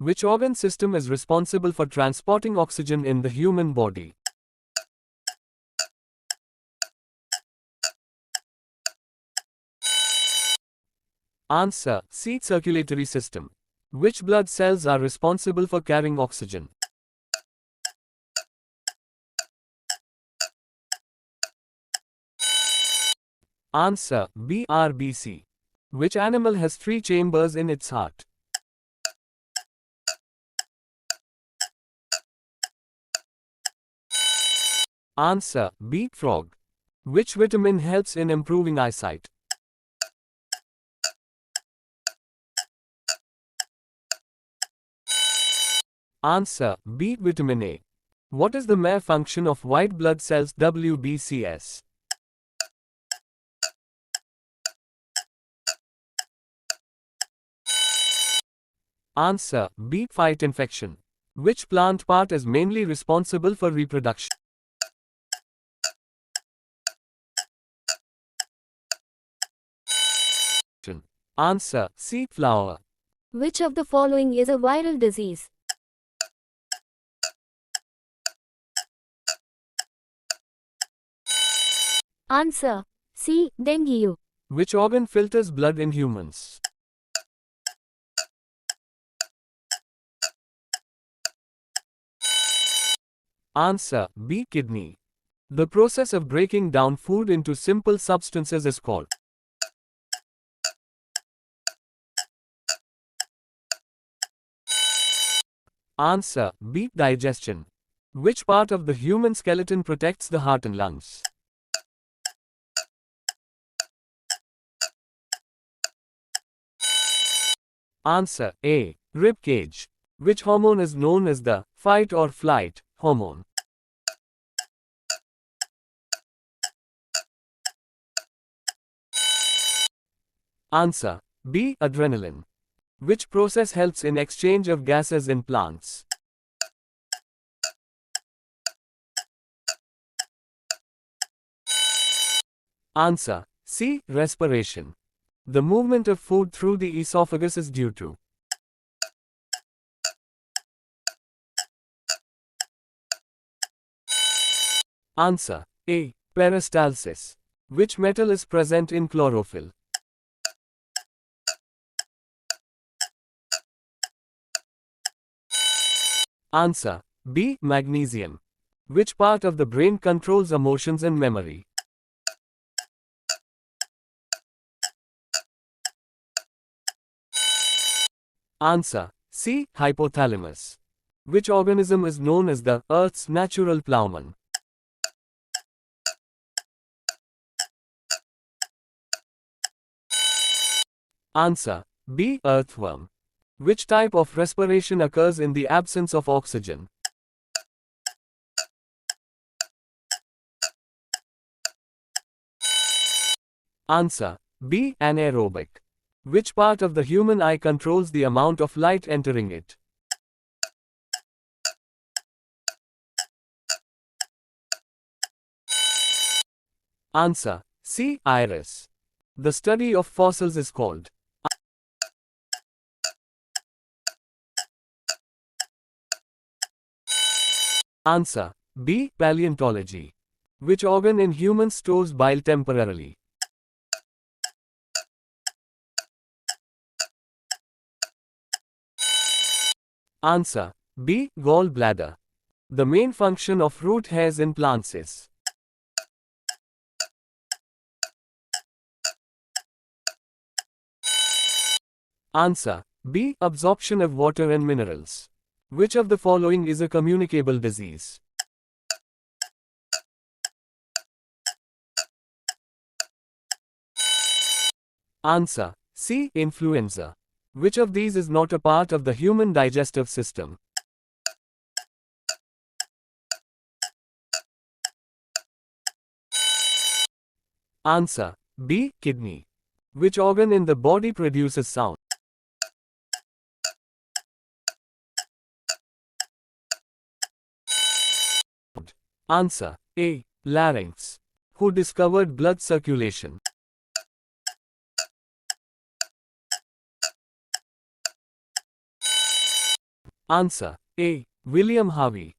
Which organ system is responsible for transporting oxygen in the human body? Answer: C. Circulatory system. Which blood cells are responsible for carrying oxygen? Answer: B. RBC. Which animal has 3 chambers in its heart? Answer: B. Frog. Which vitamin helps in improving eyesight? Answer: B. Vitamin A. What is the mere function of white blood cells WBCS? Answer: B. Fight infection. Which plant part is mainly responsible for reproduction? Answer: C. Flower. Which of the following is a viral disease? Answer: C. Dengue. Which organ filters blood in humans? Answer: B. Kidney. The process of breaking down food into simple substances is called. Answer: B. Digestion. Which part of the human skeleton protects the heart and lungs? Answer: A. Rib cage. Which hormone is known as the fight or flight hormone? Answer: B. Adrenaline. Which process helps in exchange of gases in plants? Answer: C. Respiration. The movement of food through the esophagus is due to. Answer: A. Peristalsis. Which metal is present in chlorophyll? Answer: B. Magnesium. Which part of the brain controls emotions and memory? Answer: C. Hypothalamus. Which organism is known as the Earth's natural plowman? Answer: B. Earthworm. Which type of respiration occurs in the absence of oxygen? Answer: B. Anaerobic. Which part of the human eye controls the amount of light entering it? Answer: C. Iris. The study of fossils is called. Answer: B. Paleontology. Which organ in humans stores bile temporarily? Answer: B. Gallbladder. The main function of root hairs in plants is. Answer: B. Absorption of water and minerals. Which of the following is a communicable disease? Answer: C. Influenza. Which of these is not a part of the human digestive system? Answer: B. Kidney. Which organ in the body produces sound? Answer: A. Larynx. Who discovered blood circulation? Answer A. William Harvey.